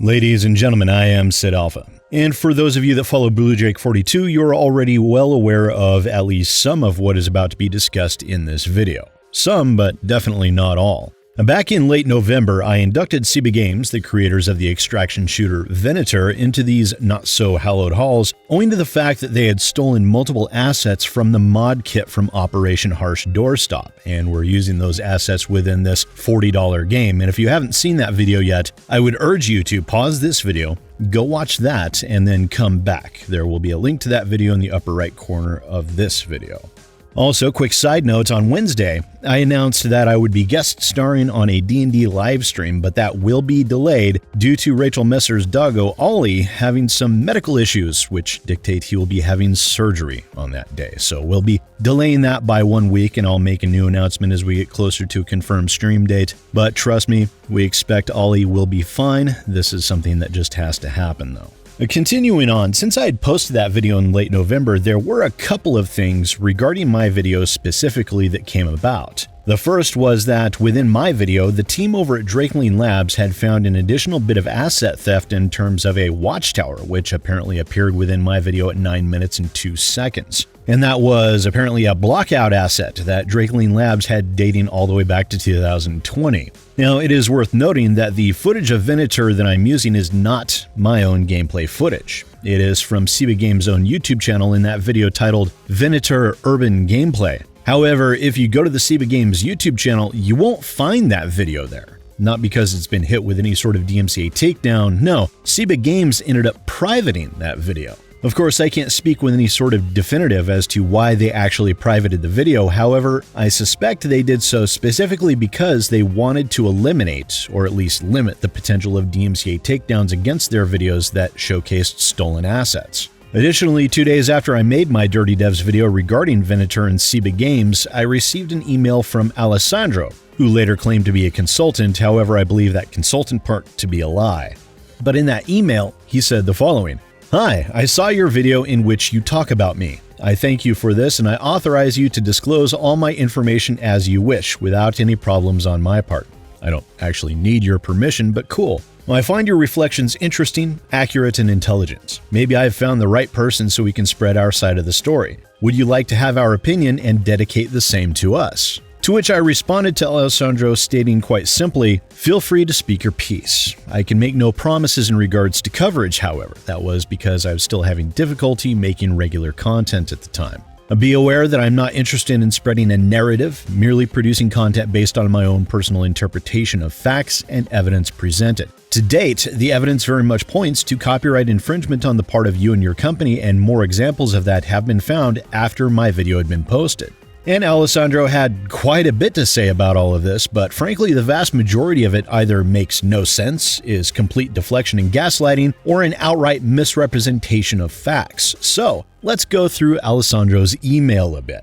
Ladies and gentlemen, I am SidAlpha. And for those of you that follow BlueJake42, you're already well aware of at least some of what is about to be discussed in this video. Some, but definitely not all. Back in late November, I inducted CB Games, the creators of the extraction shooter Venatur, into these not-so-hallowed halls, owing to the fact that they had stolen multiple assets from the mod kit from Operation Harsh Doorstop, and were using those assets within this $40 game. And if you haven't seen that video yet, I would urge you to pause this video, go watch that, and then come back. There will be a link to that video in the upper right corner of this video. Also, quick side note, on Wednesday, I announced that I would be guest starring on a D&D livestream, but that will be delayed due to Rachel Messer's doggo, Ollie, having some medical issues, which dictate he will be having surgery on that day. So we'll be delaying that by 1 week, and I'll make a new announcement as we get closer to a confirmed stream date. But trust me, we expect Ollie will be fine. This is something that just has to happen, though. Continuing on, since I had posted that video in late November, there were a couple of things regarding my video specifically that came about. The first was that within my video, the team over at Drakeling Labs had found an additional bit of asset theft in terms of a watchtower, which apparently appeared within my video at 9 minutes and 2 seconds. And that was apparently a blockout asset that Drakeling Labs had dating all the way back to 2020. Now, it is worth noting that the footage of Venatur that I'm using is not my own gameplay footage. It is from CB Games' own YouTube channel in that video titled Venatur Urban Gameplay. However, if you go to the CB Games YouTube channel, you won't find that video there. Not because it's been hit with any sort of DMCA takedown, no, CB Games ended up privating that video. Of course, I can't speak with any sort of definitive as to why they actually privated the video. However, I suspect they did so specifically because they wanted to eliminate, or at least limit, the potential of DMCA takedowns against their videos that showcased stolen assets. Additionally, 2 days after I made my Dirty Devs video regarding Venatur and CB Games, I received an email from Alessandro, who later claimed to be a consultant. However, I believe that consultant part to be a lie. But in that email, he said the following: "Hi, I saw your video in which you talk about me. I thank you for this, and I authorize you to disclose all my information as you wish, without any problems on my part. I don't actually need your permission, but cool. Well, I find your reflections interesting, accurate, and intelligent. Maybe I have found the right person so we can spread our side of the story. Would you like to have our opinion and dedicate the same to us?" To which I responded to Alessandro stating quite simply, "Feel free to speak your piece. I can make no promises in regards to coverage, however. That was because I was still having difficulty making regular content at the time. Be aware that I'm not interested in spreading a narrative, merely producing content based on my own personal interpretation of facts and evidence presented. To date, the evidence very much points to copyright infringement on the part of you and your company, and more examples of that have been found after my video had been posted." And Alessandro had quite a bit to say about all of this, but frankly, the vast majority of it either makes no sense, is complete deflection and gaslighting, or an outright misrepresentation of facts. So, let's go through Alessandro's email a bit.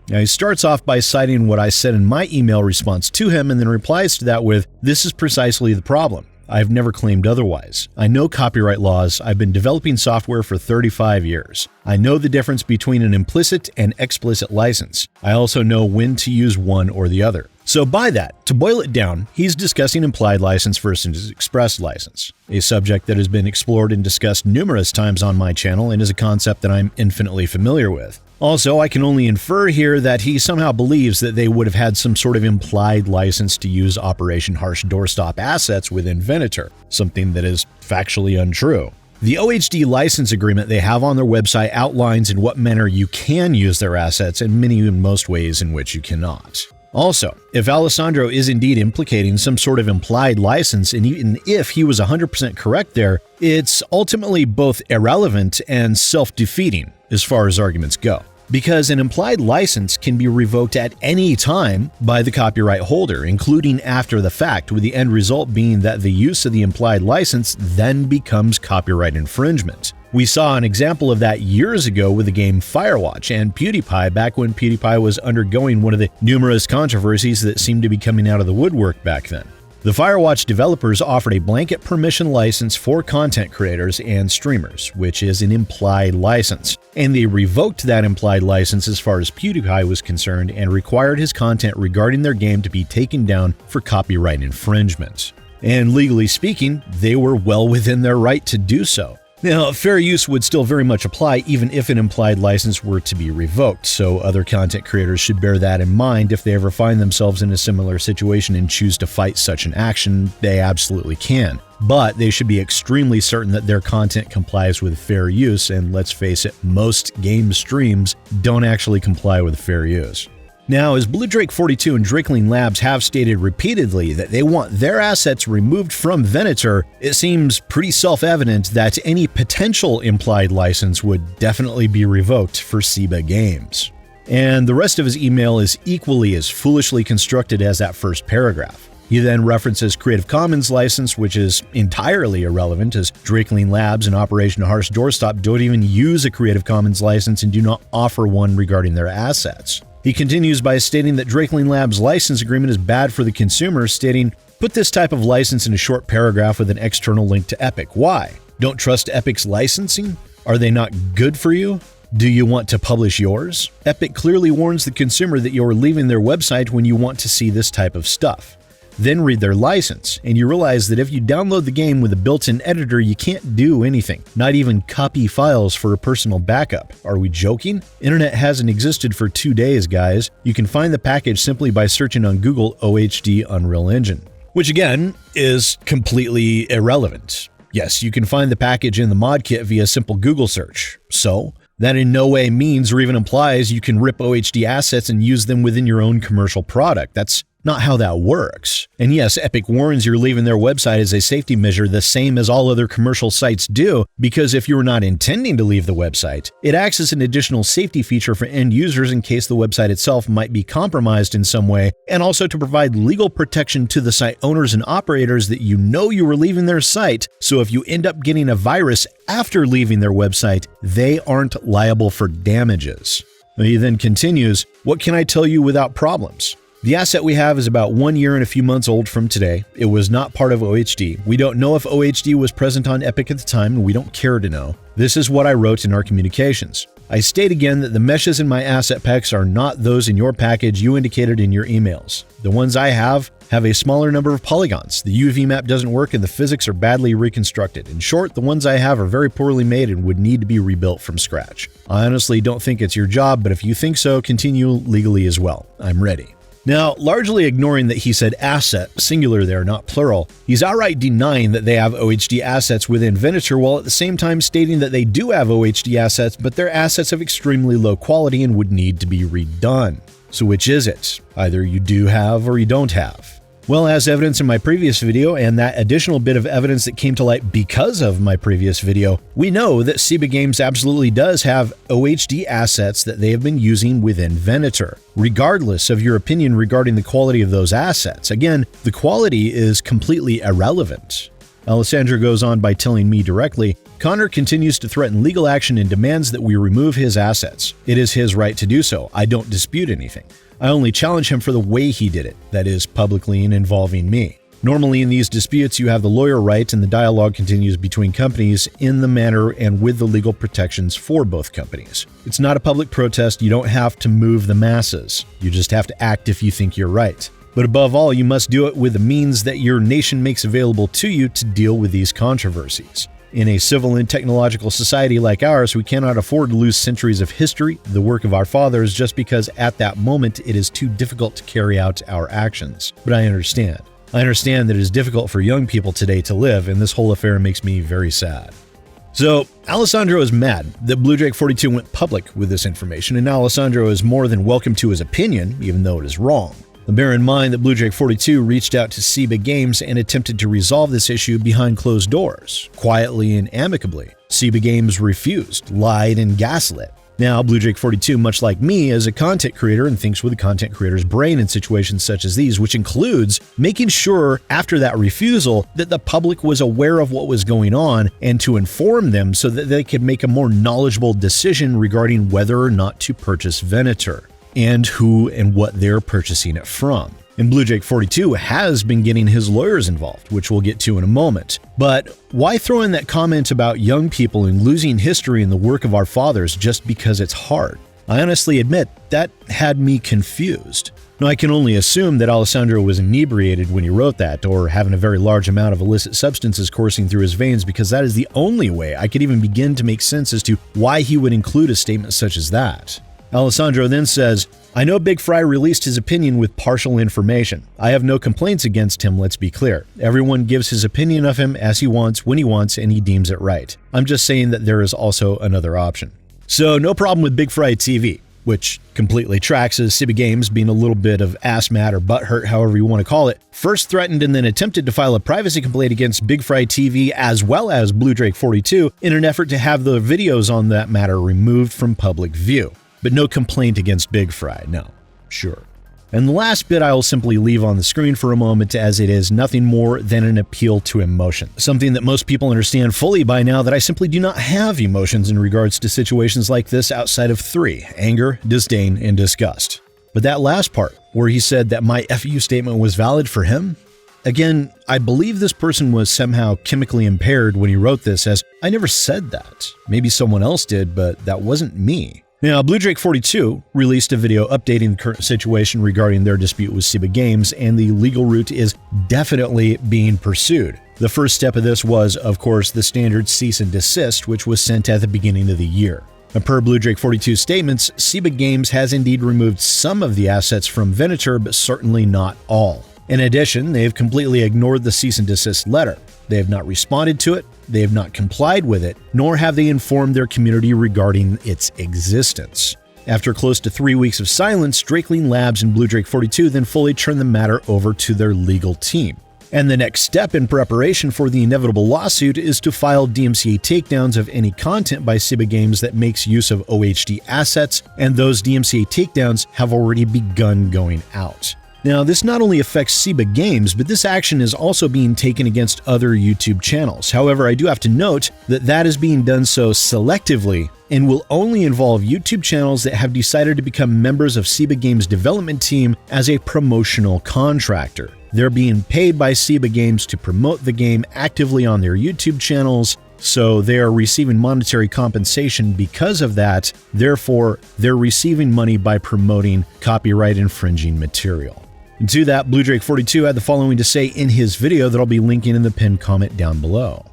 Now, he starts off by citing what I said in my email response to him, and then replies to that with, "This is precisely the problem. I've never claimed otherwise. I know copyright laws. I've been developing software for 35 years. I know the difference between an implicit and explicit license. I also know when to use one or the other." So by that, to boil it down, he's discussing implied license versus express license, a subject that has been explored and discussed numerous times on my channel and is a concept that I'm infinitely familiar with. Also, I can only infer here that he somehow believes that they would have had some sort of implied license to use Operation Harsh Doorstop assets within Venatur, something that is factually untrue. The OHD license agreement they have on their website outlines in what manner you can use their assets and many in most ways in which you cannot. Also, if Alessandro is indeed implicating some sort of implied license, and even if he was 100% correct there, it's ultimately both irrelevant and self-defeating as far as arguments go. Because an implied license can be revoked at any time by the copyright holder, including after the fact, with the end result being that the use of the implied license then becomes copyright infringement. We saw an example of that years ago with the game Firewatch and PewDiePie, back when PewDiePie was undergoing one of the numerous controversies that seemed to be coming out of the woodwork back then. The Firewatch developers offered a blanket permission license for content creators and streamers, which is an implied license, and they revoked that implied license as far as PewDiePie was concerned and required his content regarding their game to be taken down for copyright infringement. and legally speaking, they were well within their right to do so. Now, fair use would still very much apply even if an implied license were to be revoked, so other content creators should bear that in mind if they ever find themselves in a similar situation and choose to fight such an action. They absolutely can. But they should be extremely certain that their content complies with fair use, and let's face it, most game streams don't actually comply with fair use. Now, as BlueDrake42 and Drakeling Labs have stated repeatedly that they want their assets removed from Venatur, it seems pretty self-evident that any potential implied license would definitely be revoked for SIBA Games. And the rest of his email is equally as foolishly constructed as that first paragraph. He then references Creative Commons license, which is entirely irrelevant, as Drakeling Labs and Operation Harsh Doorstop don't even use a Creative Commons license and do not offer one regarding their assets. He continues by stating that Drakeling Labs' license agreement is bad for the consumer, stating, "Put this type of license in a short paragraph with an external link to Epic. Why? Don't trust Epic's licensing? Are they not good for you? Do you want to publish yours? Epic clearly warns the consumer that you're leaving their website when you want to see this type of stuff. Then read their license, and you realize that if you download the game with a built-in editor, you can't do anything, not even copy files for a personal backup. Are we joking? Internet hasn't existed for 2 days, guys. You can find the package simply by searching on Google OHD Unreal Engine." Which again, is completely irrelevant. Yes, you can find the package in the mod kit via simple Google search. So, that in no way means or even implies you can rip OHD assets and use them within your own commercial product. That's not how that works. And yes, Epic warns you're leaving their website as a safety measure, the same as all other commercial sites do, because if you're not intending to leave the website, it acts as an additional safety feature for end users in case the website itself might be compromised in some way, and also to provide legal protection to the site owners and operators that you know you were leaving their site, so if you end up getting a virus after leaving their website, they aren't liable for damages. He then continues, "What can I tell you without problems? The asset we have is about 1 year and a few months old from today. It was not part of OHD. We don't know if OHD was present on Epic at the time, and we don't care to know. This is what I wrote in our communications. I state again that the meshes in my asset packs are not those in your package you indicated in your emails. The ones I have a smaller number of polygons. The UV map doesn't work and the physics are badly reconstructed. In short, the ones I have are very poorly made and would need to be rebuilt from scratch. I honestly don't think it's your job, but if you think so, continue legally as well. I'm ready." Now, largely ignoring that he said asset, singular there, not plural, he's outright denying that they have OHD assets within Venatur, while at the same time stating that they do have OHD assets, but they're assets of extremely low quality and would need to be redone. So which is it? Either you do have or you don't have. Well, as evidence in my previous video, and that additional bit of evidence that came to light because of my previous video, we know that SIBA Games absolutely does have OHD assets that they have been using within Venatur. Regardless of your opinion regarding the quality of those assets, again, the quality is completely irrelevant. Alessandro goes on by telling me directly, "Connor continues to threaten legal action and demands that we remove his assets. It is his right to do so. I don't dispute anything. I only challenge him for the way he did it, that is, publicly and involving me. Normally in these disputes, you have the lawyer right and the dialogue continues between companies in the manner and with the legal protections for both companies. It's not a public protest. You don't have to move the masses. You just have to act if you think you're right. But above all, you must do it with the means that your nation makes available to you to deal with these controversies. In a civil and technological society like ours, we cannot afford to lose centuries of history, the work of our fathers, just because at that moment it is too difficult to carry out our actions. But I understand. I understand that it is difficult for young people today to live, and this whole affair makes me very sad." So, Alessandro is mad that BlueDrake42 went public with this information, and Alessandro is more than welcome to his opinion, even though it is wrong. Bear in mind that BlueDrake42 reached out to SIBA Games and attempted to resolve this issue behind closed doors, quietly and amicably. SIBA Games refused, lied, and gaslit. Now, BlueDrake42, much like me, is a content creator and thinks with a content creator's brain in situations such as these, which includes making sure after that refusal that the public was aware of what was going on and to inform them so that they could make a more knowledgeable decision regarding whether or not to purchase Venatur, and who and what they're purchasing it from. And BlueDrake42 has been getting his lawyers involved, which we'll get to in a moment. But why throw in that comment about young people and losing history in the work of our fathers just because it's hard? I honestly admit that had me confused. Now, I can only assume that Alessandro was inebriated when he wrote that, or having a very large amount of illicit substances coursing through his veins, because that is the only way I could even begin to make sense as to why he would include a statement such as that. Alessandro then says, "I know Big Fry released his opinion with partial information. I have no complaints against him, let's be clear. Everyone gives his opinion of him as he wants, when he wants, and he deems it right. I'm just saying that there is also another option." So no problem with Big Fry TV, which completely tracks as Ciba Games, being a little bit of ass mad or butthurt, however you want to call it, first threatened and then attempted to file a privacy complaint against Big Fry TV as well as Blue Drake 42 in an effort to have the videos on that matter removed from public view. But no complaint against Big Fry, no. Sure. And the last bit I will simply leave on the screen for a moment, as it is nothing more than an appeal to emotion. Something that most people understand fully by now, that I simply do not have emotions in regards to situations like this outside of three: anger, disdain, and disgust. But that last part, where he said that my FU statement was valid for him, again, I believe this person was somehow chemically impaired when he wrote this, as I never said that. Maybe someone else did, but that wasn't me. Now, Blue Drake 42 released a video updating the current situation regarding their dispute with Ciba Games, and the legal route is definitely being pursued. The first step of this was, of course, the standard cease and desist, which was sent at the beginning of the year. And per Blue Drake 42's statements, Ciba Games has indeed removed some of the assets from Venatur, but certainly not all. In addition, they have completely ignored the cease and desist letter. They have not responded to it, they have not complied with it, nor have they informed their community regarding its existence. After close to 3 weeks of silence, Drakeling Labs and Blue Drake 42 then fully turned the matter over to their legal team. And the next step in preparation for the inevitable lawsuit is to file DMCA takedowns of any content by Ciba Games that makes use of OHD assets, and those DMCA takedowns have already begun going out. Now, this not only affects Ciba Games, but this action is also being taken against other YouTube channels. However, I do have to note that that is being done so selectively and will only involve YouTube channels that have decided to become members of Ciba Games' development team as a promotional contractor. They're being paid by Ciba Games to promote the game actively on their YouTube channels, so they are receiving monetary compensation because of that. Therefore, they're receiving money by promoting copyright infringing material. And to that, Blue Drake 42 had the following to say in his video that I'll be linking in the pinned comment down below.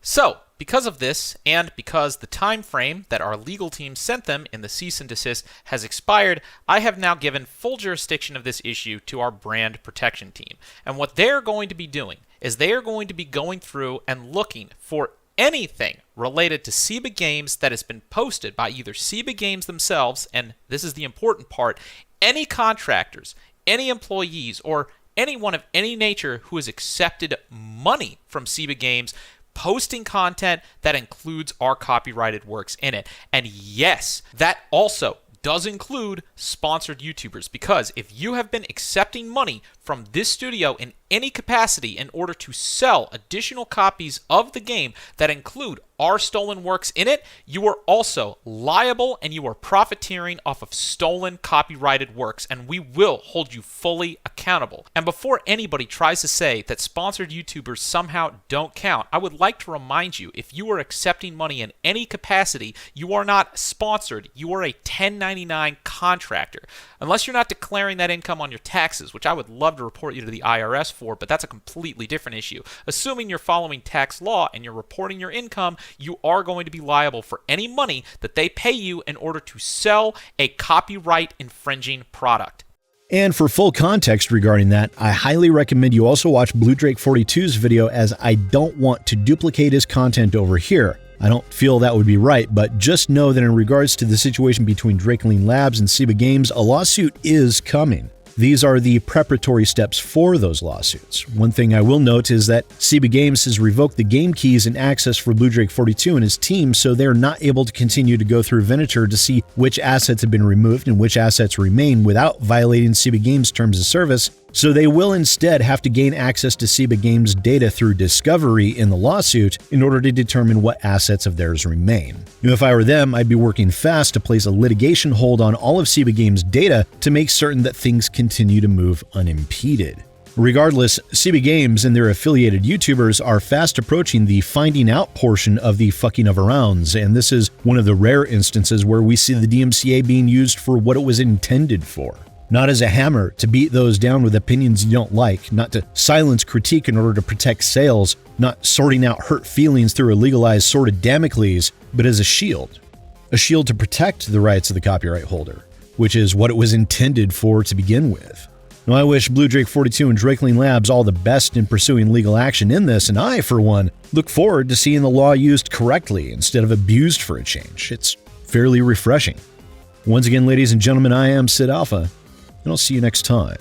So, because of this, and because the time frame that our legal team sent them in the cease and desist has expired, I have now given full jurisdiction of this issue to our brand protection team. And what they're going to be doing is they are going to be going through and looking for anything related to Ciba Games that has been posted by either Ciba Games themselves, and this is the important part, any contractors, any employees, or anyone of any nature who has accepted money from Ciba Games posting content that includes our copyrighted works in it. And yes, that also does include sponsored YouTubers, because if you have been accepting money from this studio in any capacity in order to sell additional copies of the game that include our stolen works in it, you are also liable and you are profiteering off of stolen copyrighted works, and we will hold you fully accountable. And before anybody tries to say that sponsored YouTubers somehow don't count, I would like to remind you, if you are accepting money in any capacity, you are not sponsored, you are a 1099 contractor. Unless you're not declaring that income on your taxes, which I would love to report you to the IRS for, but that's a completely different issue. Assuming you're following tax law and you're reporting your income, you are going to be liable for any money that they pay you in order to sell a copyright infringing product. And for full context regarding that, I highly recommend you also watch Blue Drake 42's video, as I don't want to duplicate his content over here. I don't feel that would be right, but just know that in regards to the situation between Drakeling Labs and Ciba Games, a lawsuit is coming. These are the preparatory steps for those lawsuits. One thing I will note is that Ciba Games has revoked the game keys and access for Blue Drake 42 and his team, so they're not able to continue to go through Venatur to see which assets have been removed and which assets remain without violating Ciba Games' terms of service. So they will instead have to gain access to Ciba Games' data through discovery in the lawsuit in order to determine what assets of theirs remain. If I were them, I'd be working fast to place a litigation hold on all of Ciba Games' data to make certain that things continue to move unimpeded. Regardless, Ciba Games and their affiliated YouTubers are fast approaching the finding out portion of the fucking of arounds, and this is one of the rare instances where we see the DMCA being used for what it was intended for. Not as a hammer to beat those down with opinions you don't like, not to silence critique in order to protect sales, not sorting out hurt feelings through a legalized sword of Damocles, but as a shield. A shield to protect the rights of the copyright holder, which is what it was intended for to begin with. Now, I wish Blue Drake 42 and Drakeling Labs all the best in pursuing legal action in this, and I, for one, look forward to seeing the law used correctly instead of abused for a change. It's fairly refreshing. Once again, ladies and gentlemen, I am SidAlpha, and I'll see you next time.